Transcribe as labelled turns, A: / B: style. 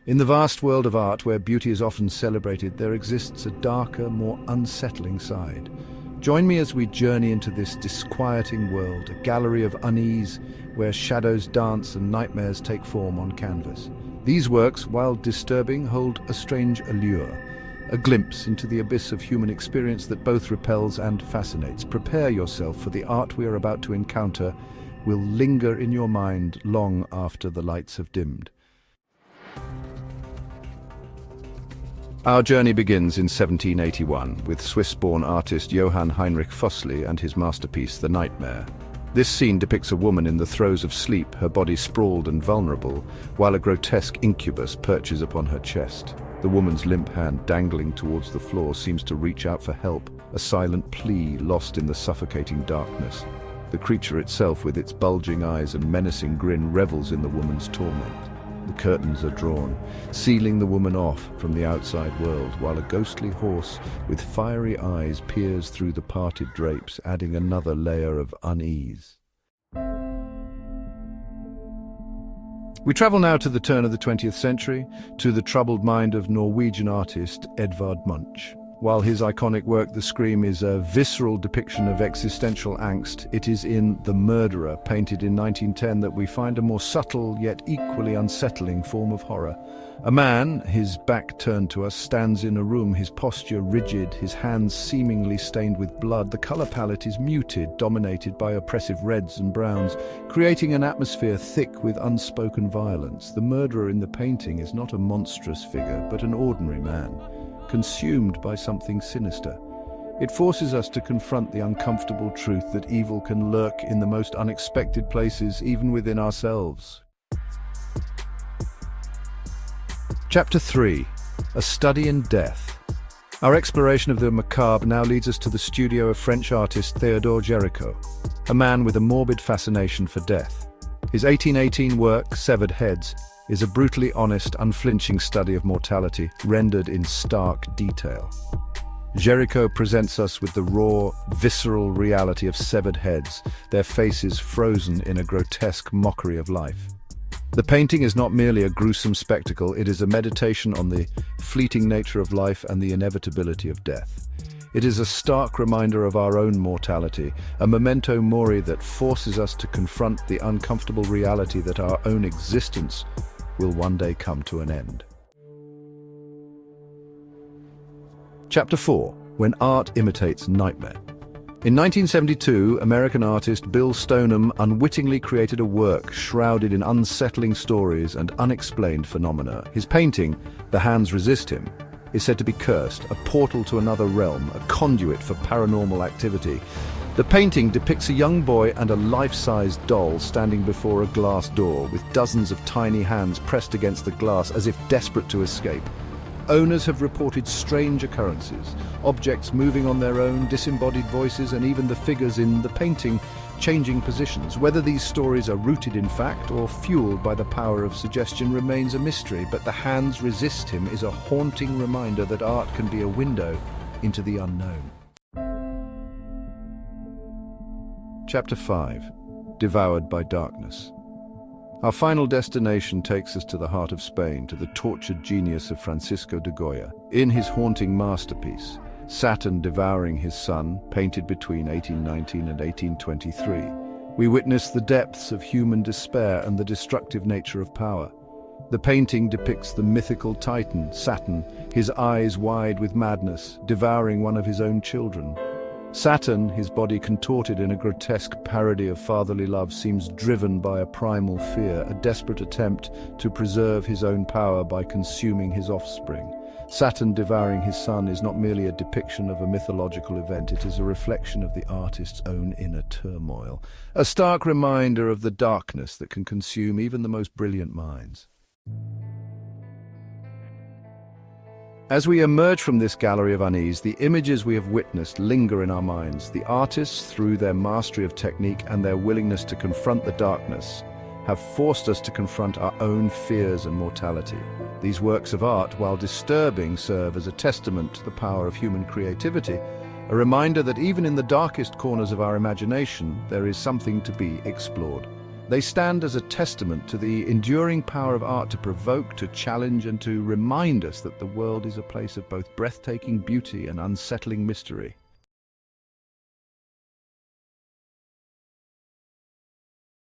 A: In the vast world of art, where beauty is often celebrated, there exists a darker, more unsettling side. Join me as we journey into this disquieting world, a gallery of unease where shadows dance and nightmares take form on canvas. These works, while disturbing, hold a strange allure, a glimpse into the abyss of human experience that both repels and fascinates. Prepare yourself, for the art we are about to encounter will linger in your mind long after the lights have dimmed. Our journey begins in 1781 with Swiss-born artist Johann Heinrich Füssli and his masterpiece, The Nightmare. This scene depicts a woman in the throes of sleep, her body sprawled and vulnerable, while a grotesque incubus perches upon her chest. The woman's limp hand dangling towards the floor seems to reach out for help, a silent plea lost in the suffocating darkness. The creature itself, with its bulging eyes and menacing grin, revels in the woman's torment. The curtains are drawn, sealing the woman off from the outside world, while a ghostly horse with fiery eyes peers through the parted drapes, adding another layer of unease. We travel now to the turn of the 20th century, to the troubled mind of Norwegian artist Edvard Munch. While his iconic work, The Scream, is a visceral depiction of existential angst, it is in The Murderer, painted in 1910, that we find a more subtle yet equally unsettling form of horror. A man, his back turned to us, stands in a room, his posture rigid, his hands seemingly stained with blood. The color palette is muted, dominated by oppressive reds and browns, creating an atmosphere thick with unspoken violence. The murderer in the painting is not a monstrous figure, but an ordinary man, consumed by something sinister. It forces us to confront the uncomfortable truth that evil can lurk in the most unexpected places, even within ourselves. Chapter 3. A Study in Death. Our exploration of the macabre now leads us to the studio of French artist Théodore Géricault, a man with a morbid fascination for death. His 1818 work, Severed Heads, is a brutally honest, unflinching study of mortality, rendered in stark detail. Géricault presents us with the raw, visceral reality of severed heads, their faces frozen in a grotesque mockery of life. The painting is not merely a gruesome spectacle, it is a meditation on the fleeting nature of life and the inevitability of death. It is a stark reminder of our own mortality, a memento mori that forces us to confront the uncomfortable reality that our own existence will one day come to an end. Chapter 4. When Art Imitates Nightmare. In 1972, American artist Bill Stoneham unwittingly created a work shrouded in unsettling stories and unexplained phenomena. His painting, The Hands Resist Him, is said to be cursed, a portal to another realm, a conduit for paranormal activity. The painting depicts a young boy and a life-sized doll standing before a glass door, with dozens of tiny hands pressed against the glass as if desperate to escape. Owners have reported strange occurrences, objects moving on their own, disembodied voices, and even the figures in the painting changing positions. Whether these stories are rooted in fact or fueled by the power of suggestion remains a mystery, but The Hands Resist Him is a haunting reminder that art can be a window into the unknown. Chapter 5. Devoured by Darkness. Our final destination takes us to the heart of Spain, to the tortured genius of Francisco de Goya. In his haunting masterpiece, Saturn Devouring His Son, painted between 1819 and 1823, we witness the depths of human despair and the destructive nature of power. The painting depicts the mythical Titan, Saturn, his eyes wide with madness, devouring one of his own children. Saturn, his body contorted in a grotesque parody of fatherly love, seems driven by a primal fear, a desperate attempt to preserve his own power by consuming his offspring. Saturn Devouring His Son is not merely a depiction of a mythological event, it is a reflection of the artist's own inner turmoil, a stark reminder of the darkness that can consume even the most brilliant minds. As we emerge from this gallery of unease, the images we have witnessed linger in our minds. The artists, through their mastery of technique and their willingness to confront the darkness, have forced us to confront our own fears and mortality. These works of art, while disturbing, serve as a testament to the power of human creativity, a reminder that even in the darkest corners of our imagination, there is something to be explored. They stand as a testament to the enduring power of art to provoke, to challenge, and to remind us that the world is a place of both breathtaking beauty and unsettling mystery.